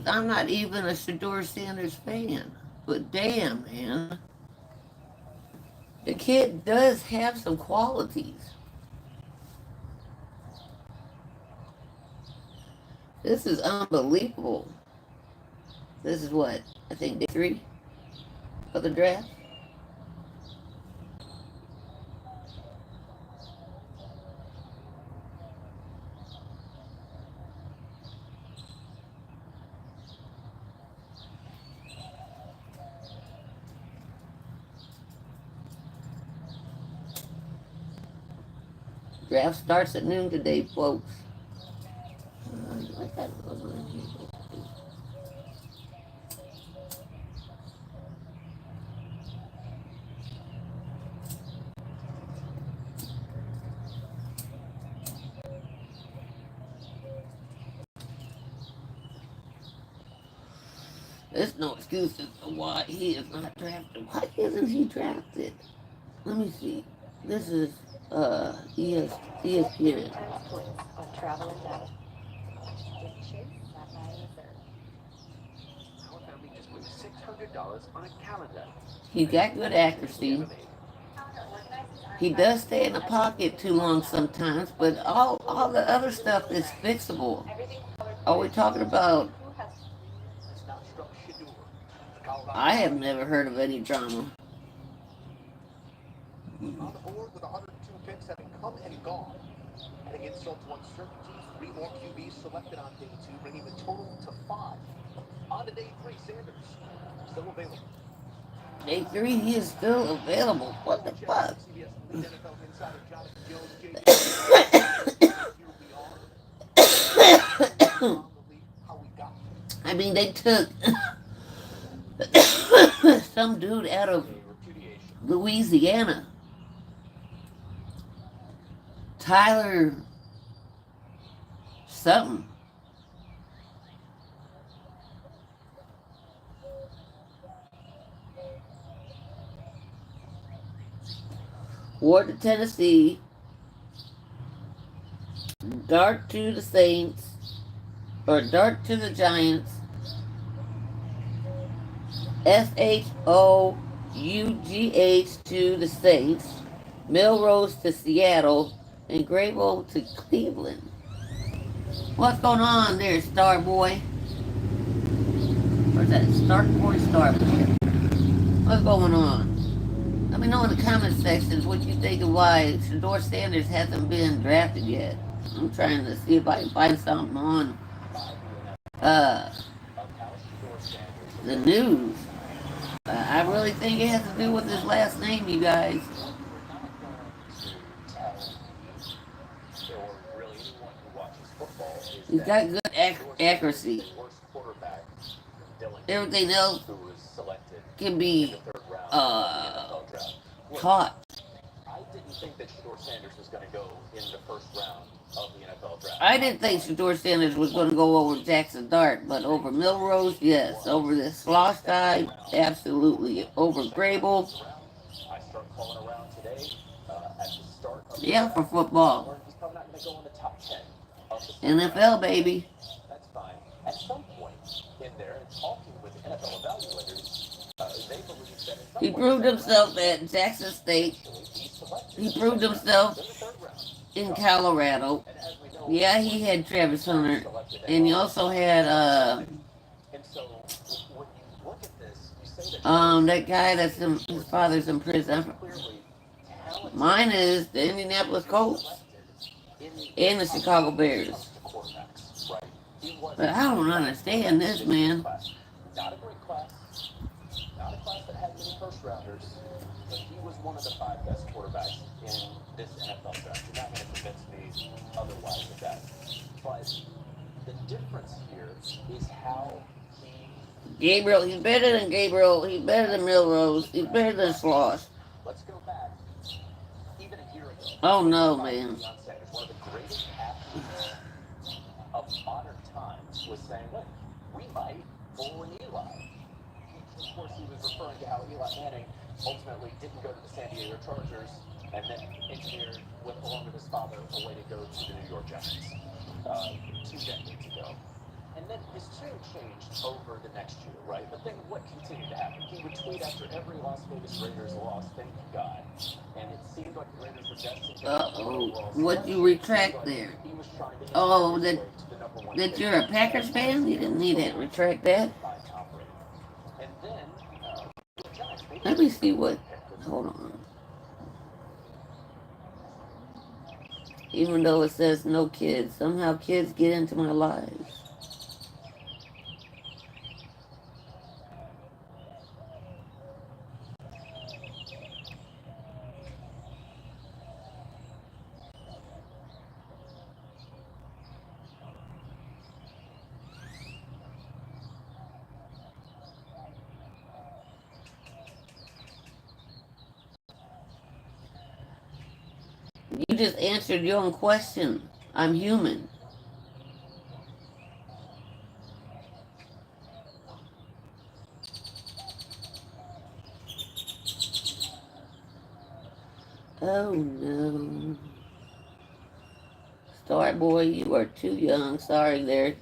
I'm not even a shedur Sanders fan. But damn, man. The kid does have some qualities. This is unbelievable. This is what? I think day three of the draft. Draft starts at noon today, folks. There's no excuse as to why he is not drafted. Why isn't he drafted? Let me see. This is ESPN. He's got good accuracy. He does stay in the pocket too long sometimes, but all the other stuff is fixable. Are we talking about? I have never heard of any drama. On the board with 102 picks having come and gone. Adding insult to uncertainty, 3 more QBs selected on day 2, bringing the total to 5. On to day 3, Sanders still available. Day 3, he is still available. What the fuck? I mean, they took some dude out of Louisiana. Tyler something. Ward to Tennessee. Dart to the Saints. Or Dart to the Giants. SHOUGH to the Saints. Milrose to Seattle. And Grable to Cleveland. What's going on there, Star Boy? Where's that Star Boy, Star Boy? What's going on? Let me know in the comment sections what you think of why Shedeur Sanders hasn't been drafted yet. I'm trying to see if I can find something on uh, the news. I really think it has to do with his last name, you guys. He's got good accuracy. Everything else can be taught. I didn't think that Shedeur Sanders was going to go in the first round of the NFL draft. I didn't think Shedeur Sanders was going to go over Jackson Dart, but over Milrose, yes. Over this Slosh guy, absolutely. Over Grable, yeah, for football. NFL, baby. That's fine. At some point in there, talking with NFL evaluators, they believe that he proved himself at Jackson State. He proved himself in Colorado. Yeah, he had Travis Hunter, and he also had that guy that's his father's in prison. Mine is the Indianapolis Colts and the Chicago Bears. But I don't understand this, man. Not a great class. Not a class that had many first rounders. But he was one of the 5 best quarterbacks in this NFL draft. You're not going to convince me otherwise with that. But the difference here is how Gabriel, he's better than Gabriel. He's better than Milrose. He's better than Slosh. Let's go back. Even a year ago. Oh no, man. One of the greatest athletes of modern times was saying, look, we might pull an Eli. Of course, he was referring to how Eli Manning ultimately didn't go to the San Diego Chargers and then engineered, along with his father, a way to go to the New York Giants 2 decades ago. And then his tune changed over the next year, right? But then what continued to happen? He would tweet after every Las Vegas Raiders loss, thank you, God. And it seemed like the Raiders were destined to Uh-oh. What you retract there? Oh, that you're a Packers fan? You didn't need to retract that. Let me see what... Hold on. Even though it says no kids, somehow kids get into my lives. You just answered your own question. I'm human. Oh no. Star boy, you are too young. Sorry there.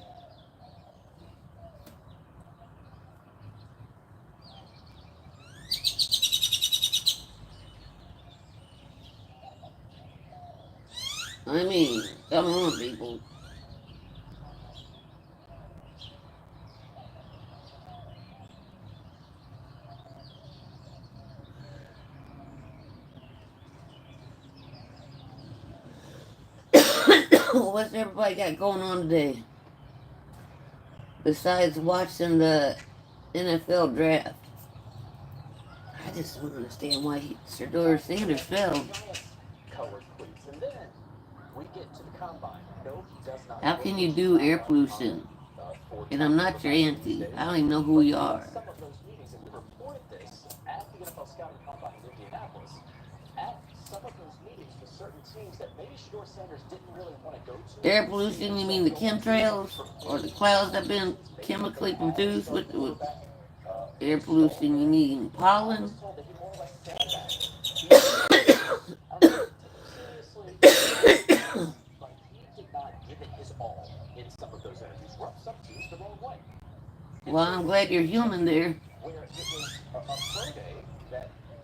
I mean, come on, people. What's everybody got going on today? Besides watching the NFL draft. I just don't understand why shedur Sanders fell. How can you do air pollution? And I'm not your auntie. I don't even know who you are. Air pollution, you mean the chemtrails? Or the clouds that have been chemically produced with air pollution, you mean pollen? Well, I'm glad you're human there.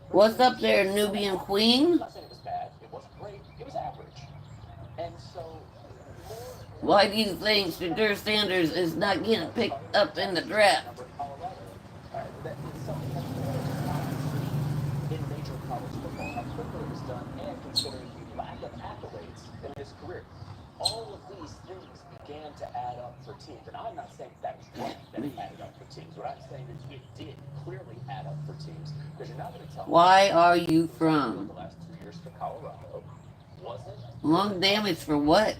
What's up there, Nubian Queen? Why do you think shedur Sanders is not getting picked up in the draft? In major college football, how quickly it was done, and considering the lack of accolades in his career. All of these things began to add up for teams. And I'm not saying that was right that it added up for teams. What I'm saying is it did clearly add up for teams. Because you're not going to tell me. Why are you from? The last 2 years for Colorado. Wasn't lung damage for what?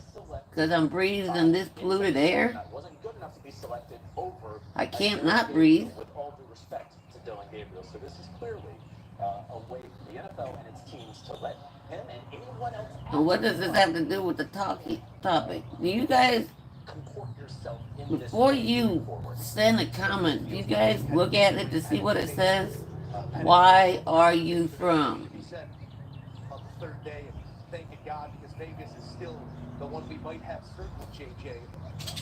Because I'm breathing this polluted air? Wasn't good enough to be selected over. I can't not breathe. With all due respect to Dylan Gabriel. So this is clearly a way for the NFL and its teams to let him and anyone else. And what does this have to do with the topic? Do you guys, before you send a comment, do you guys look at it to see what it says? Why are you from? He said on the third day, thanking God because Vegas is still the one we might have certain with JJ.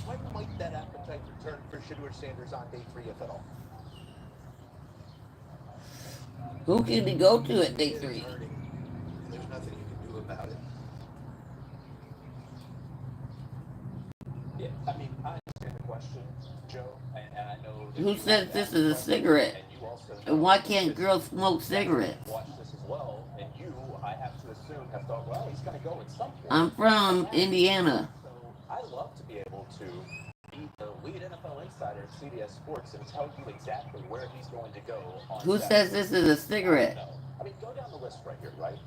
When might that appetite return for shedur Sanders on day 3, if at all? Who can he go to at day 3? There's nothing you can do about it. Yeah, I mean, I understand the question, Joe, and I know... Who says this is a cigarette? And why can't girls smoke cigarettes? Watch this as well, and you, I have to assume, have thought, well, he's going to go at some point. I'm from Indiana. So I love to be able to be the lead NFL insider at CBS Sports and tell you exactly where he's going to go. Who says this is a cigarette? I mean, go down the list right here, right?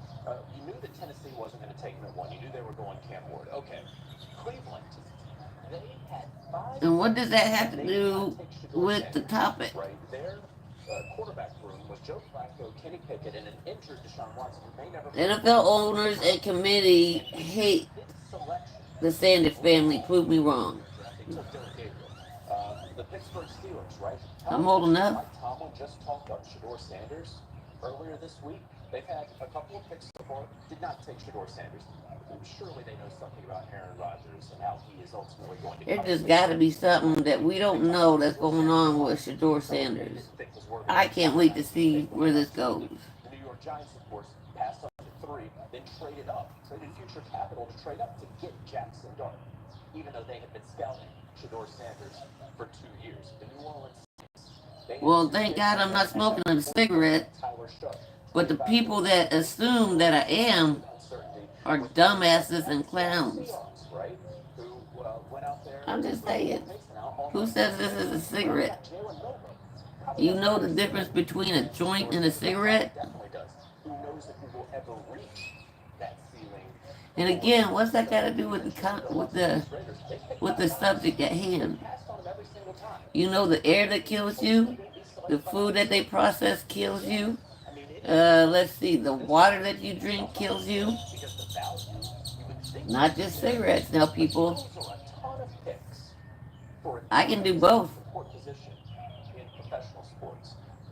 You knew that Tennessee wasn't going to take him at 1. You knew they were going Cam Ward. Okay. Cleveland. They had 5. And what does that have to do with the topic? Right there. Quarterback room was Joe Flacco, Kenny Pickett, and an injured Deshaun Watson who may never... NFL owners and committee hate the Sanders family. Prove me wrong. The Pittsburgh Steelers, right? I'm old enough. Mike Tomlin just talked about shedur Sanders earlier this week. They've had a couple of picks so far. Did not take shedur Sanders. Surely they know something about Aaron Rodgers and how he is ultimately going to There come just to got to be something that we don't know that's going on with shedur Sanders. I can't wait to see where this goes. The New York Giants, of course, passed on to 3, then traded future capital to trade up to get Jackson Dart, even though they had been scouting shedur Sanders for 2 years. The New Orleans Well, thank God I'm not smoking a cigarette, but the people that assume that I am are dumbasses and clowns. I'm just saying. Who says this is a cigarette? You know the difference between a joint and a cigarette? And again, what's that got to do with the subject at hand? You know the air that kills you, the food that they process kills you. Let's see, the water that you drink kills you. Not just cigarettes now, people. I can do both.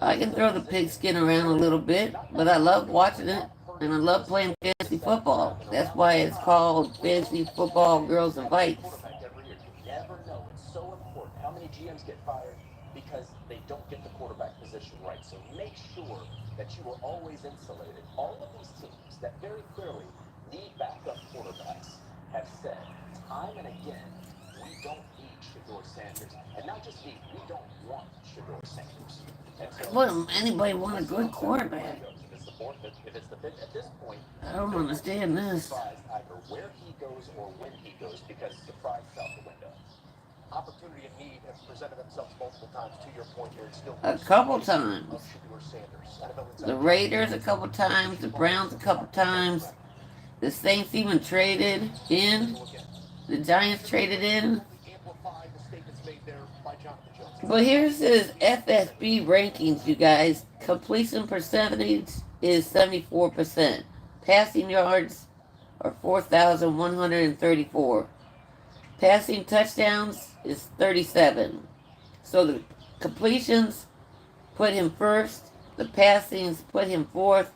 I can throw the pigskin around a little bit, but I love watching it, and I love playing fantasy football. That's why it's called Fantasy Football Girls and Vikes. Never know. It's so important. How many GMs get fired because they don't get the quarterback position right? So make sure that you are always insulated. All of these teams that very clearly need backup quarterbacks have said time and again, we don't need shedur Sanders. And not just need, we don't want shedur Sanders. Wouldn't anybody want a good quarterback? If it's the fit at this point, I don't understand this. Either where he goes or when he goes, because surprise is out the window. Opportunity and need have presented themselves multiple times. To your point here, it's still A couple times. The Raiders a couple times, the Browns a couple times, the Saints even traded in, the Giants traded in. But here's his FSB rankings, you guys. Completion percentage is 74%. Passing yards are 4,134. Passing touchdowns is 37. So the completions put him first, the passings put him fourth,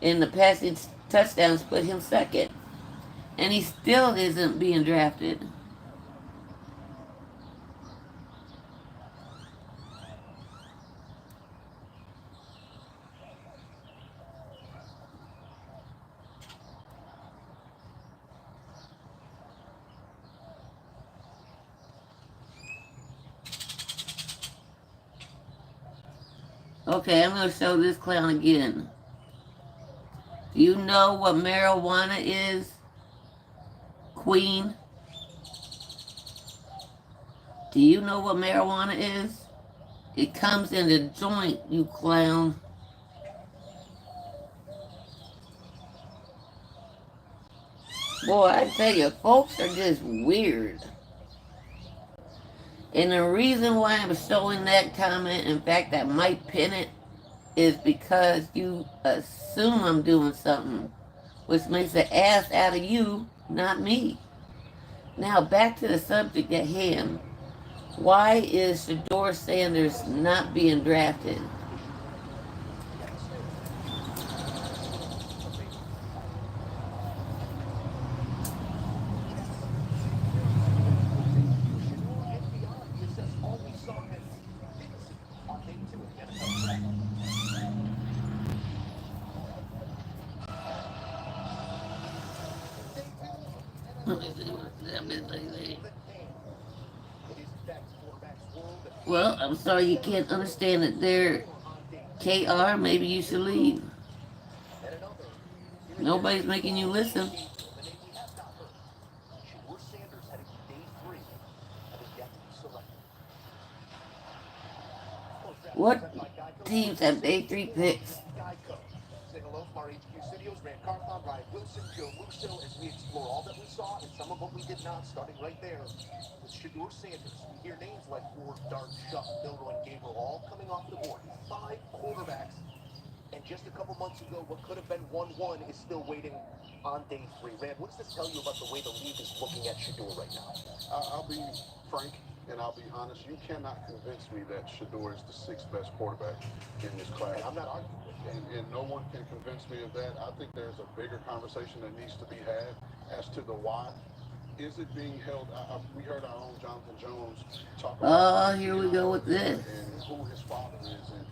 and the passing touchdowns put him second. And he still isn't being drafted. Okay, I'm going to show this clown again. Do you know what marijuana is, Queen? Do you know what marijuana is? It comes in the joint, you clown. Boy, I tell you, folks are just weird. And the reason why I'm showing that comment, in fact, I might pin it, is because you assume I'm doing something, which makes an ass out of you, not me. Now, back to the subject at hand. Why is shedur Sanders not being drafted? Well, I'm sorry you can't understand it there, KR. Maybe you should leave. Nobody's making you listen. What teams have day 3 picks? Say hello from our HQ studios. Rand Carthon, Ryan Wilson, Joe Musso, as we explore all that we saw and some of what we did not, starting right there with shedur Sanders. We hear names like Ward, Dart, Shuck, Milroy, and Gabriel all coming off the board. 5 quarterbacks. And just a couple months ago, what could have been 1-1 is still waiting on day 3. Rand, what does this tell you about the way the league is looking at shedur right now? I'll be frank and I'll be honest. You cannot convince me that shedur is the 6th best quarterback in this class. And I'm not arguing with that. And no one can convince me of that. I think there's a bigger conversation that needs to be had as to the why. Is it being held? We heard our own Jonathan Jones talk Oh, about here we being go out with there this. and who his father is, and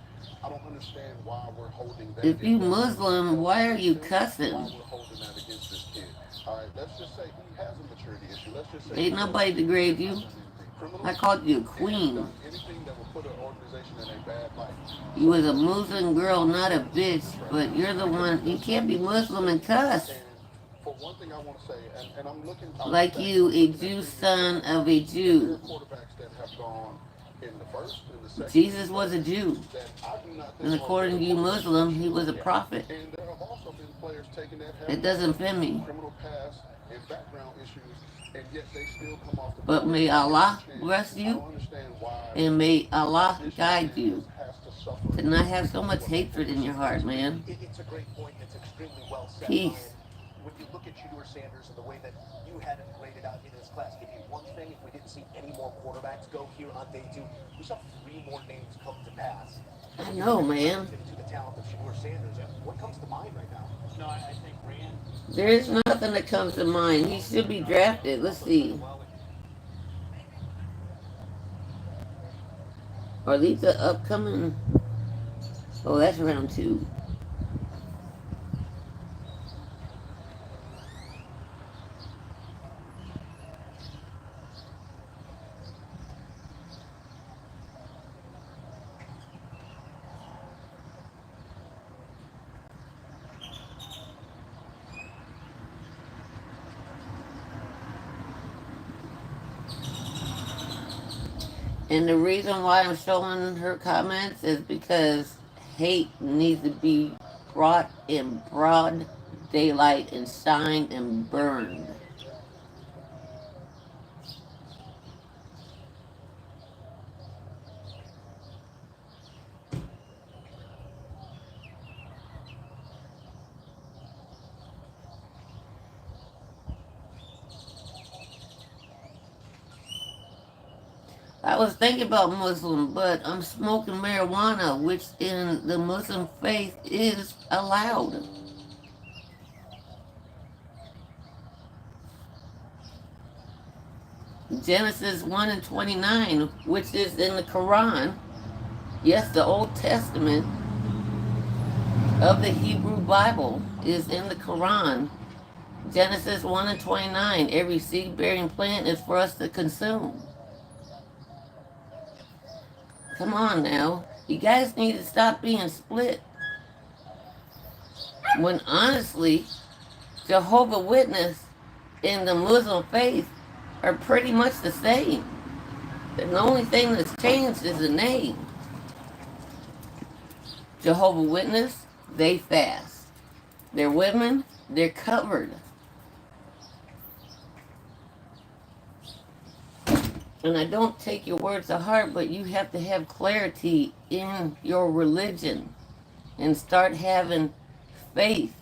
I don't understand why we're holding that. If you If that's Muslim, why are you why cussing? we're holding that against this kid. All right, let's just say he has a maturity issue. Let's just say Ain't nobody degrade you. I called you a queen. anything that would put an organization in a bad light. You was a Muslim girl, not a bitch, but you're the one. You can't be Muslim and cuss. For one thing, I want to say, and I'm looking Like you, a Jew son of a Jew. quarterbacks that have gone in the first, in the second. Jesus was a Jew. That I do not And think according to you Muslim, he was a prophet. and there have also been players taking that It doesn't fit me. criminal past and background issues, and yet they still come off the But field. may Allah bless I you, don't understand why and may Allah guide you has to suffer. to not have so much hatred in your heart, man. It's a great point. It's extremely well said. Peace. When you look at Shedur Sanders and the way that you had him graded out in this class, give you one thing: if we didn't see any more quarterbacks go here on day 2, we saw 3 more names come to pass. I know, man. To the talent of Shedur Sanders, what comes to mind right now? No, I think Rand. There is nothing that comes to mind. He should be drafted. Let's see. Are these the upcoming? Oh, that's round 2. And the reason why I'm showing her comments is because hate needs to be brought in broad daylight and shined and burned. I was thinking about Muslim, but I'm smoking marijuana, which in the Muslim faith is allowed. Genesis 1 and 29, which is in the Quran, yes, the Old Testament of the Hebrew Bible is in the Quran. Genesis 1 and 29, every seed-bearing plant is for us to consume. Come on now. You guys need to stop being split. When honestly, Jehovah's Witness and the Muslim faith are pretty much the same. And the only thing that's changed is the name. Jehovah's Witness, they fast. They're women, they're covered. And I don't take your words to heart, but you have to have clarity in your religion and start having faith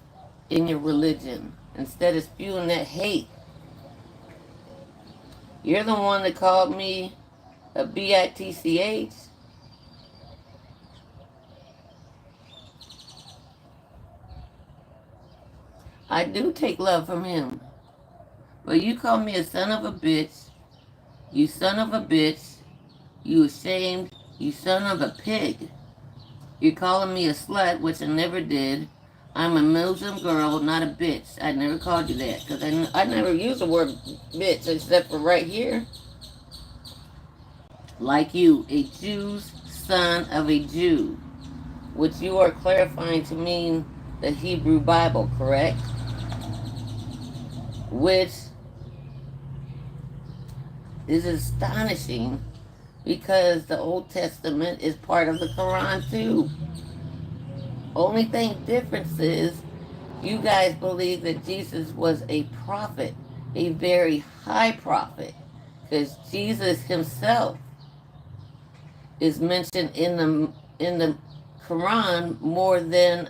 in your religion instead of spewing that hate. You're the one that called me a bitch. I do take love from him. But you call me a son of a bitch. You son of a bitch. You ashamed. You son of a pig. You're calling me a slut, which I never did. I'm a Muslim girl, not a bitch. I never called you that, because I never use the word bitch, except for right here. Like you, a Jew's son of a Jew, which you are clarifying to mean the Hebrew Bible, correct? Which is astonishing, because the Old Testament is part of the Quran too. Only thing difference is you guys believe that Jesus was a prophet, a very high prophet, because Jesus himself is mentioned in the Quran more than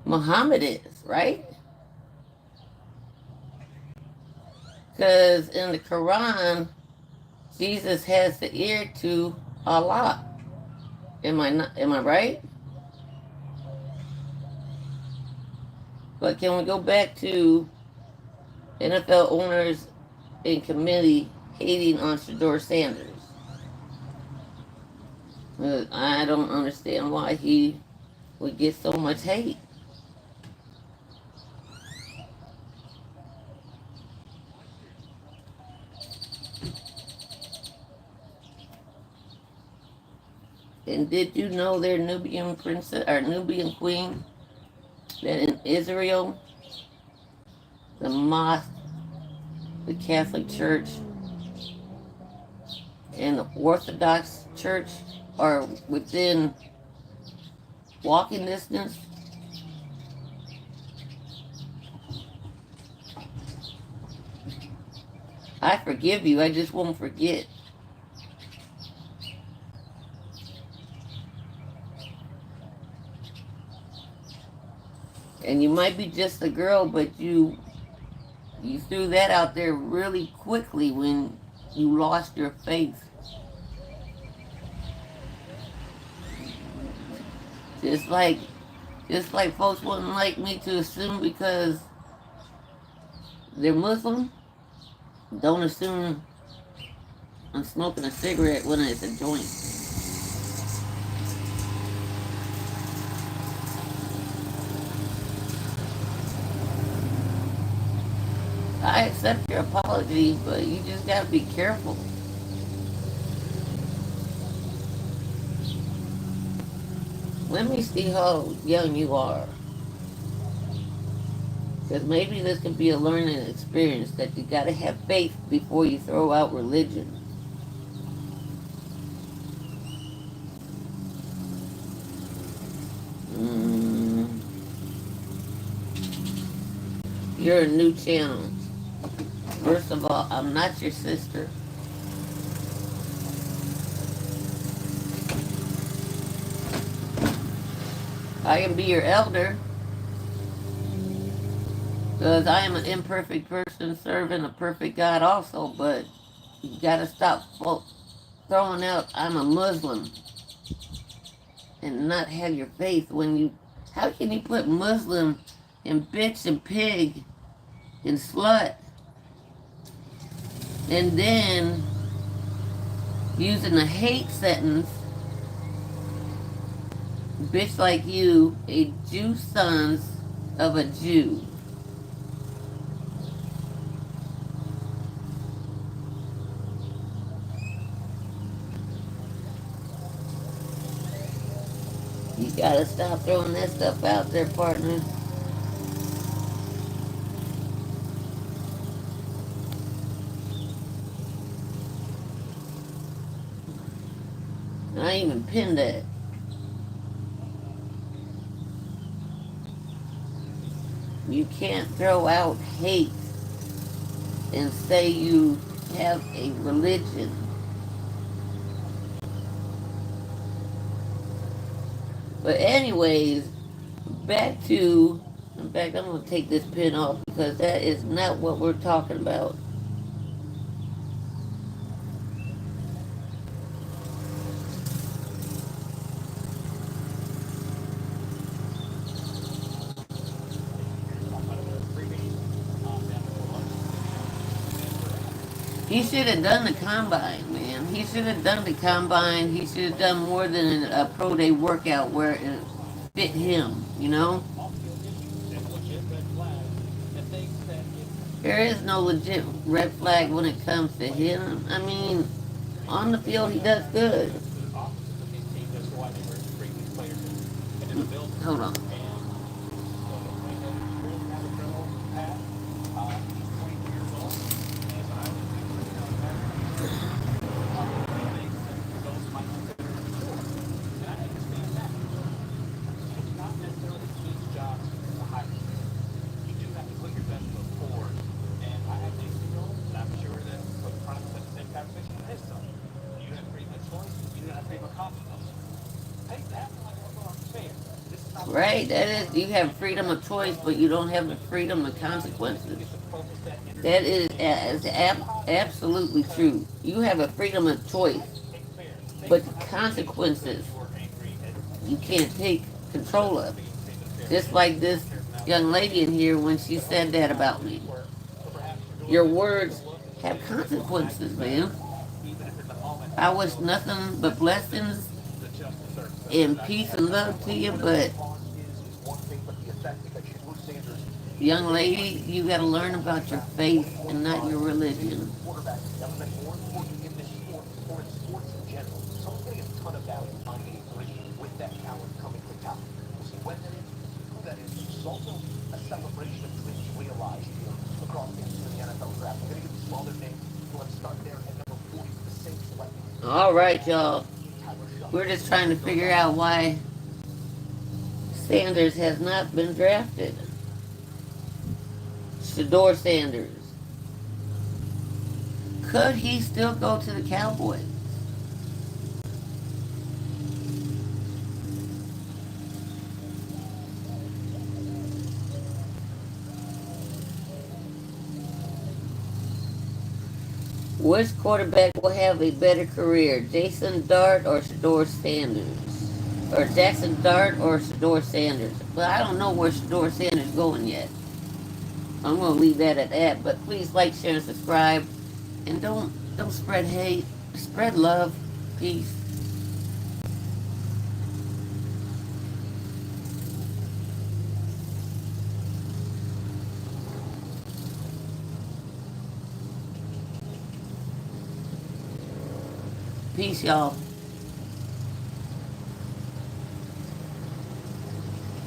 Muhammad is, right? Because in the Quran, Jesus has the ear to Allah. Am I right? But can we go back to NFL owners and committee hating on Shedeur Sanders? I don't understand why he would get so much hate. And did you know their Nubian princess or Nubian queen that in Israel, the mosque, the Catholic Church, and the Orthodox Church are within walking distance? I forgive you, I just won't forget. And you might be just a girl, but you threw that out there really quickly when you lost your faith. Just like folks wouldn't like me to assume because they're Muslim, don't assume I'm smoking a cigarette when it's a joint. I accept your apology, but you just gotta be careful. Let me see how young you are. Because maybe this can be a learning experience that you gotta have faith before you throw out religion. You're a new channel. First of all, I'm not your sister. I can be your elder, because I am an imperfect person serving a perfect God also, but you gotta stop throwing out I'm a Muslim and not have your faith when you... How can you put Muslim and bitch and pig and slut and then using a hate sentence, bitch like you, a Jew sons of a Jew? You gotta stop throwing that stuff out there, partner. I even pinned that. You can't throw out hate and say you have a religion. But anyways, in fact, I'm going to take this pin off because that is not what we're talking about. He should have done the combine, man. He should have done the combine. He should have done more than a pro day workout where it fit him, you know? There is no legit red flag when it comes to him. I mean, on the field he does good. Hold on. Right, that is, you have freedom of choice, but you don't have the freedom of consequences. That is absolutely true. You have a freedom of choice, but the consequences you can't take control of. Just like this young lady in here when she said that about me. Your words have consequences, man. I wish nothing but blessings and peace and love to you, but young lady, you gotta learn about your faith and not your religion. All right, y'all. We're just trying to figure out why Sanders has not been drafted. Shador Sanders. Could he still go to the Cowboys? Which quarterback will have a better career, Jason Dart or Shador Sanders? Or Jackson Dart or Shador Sanders? But I don't know where Shador Sanders is going yet. I'm gonna leave that at that. But please like, share, and subscribe. And don't spread hate. Spread love. Peace. Peace, y'all.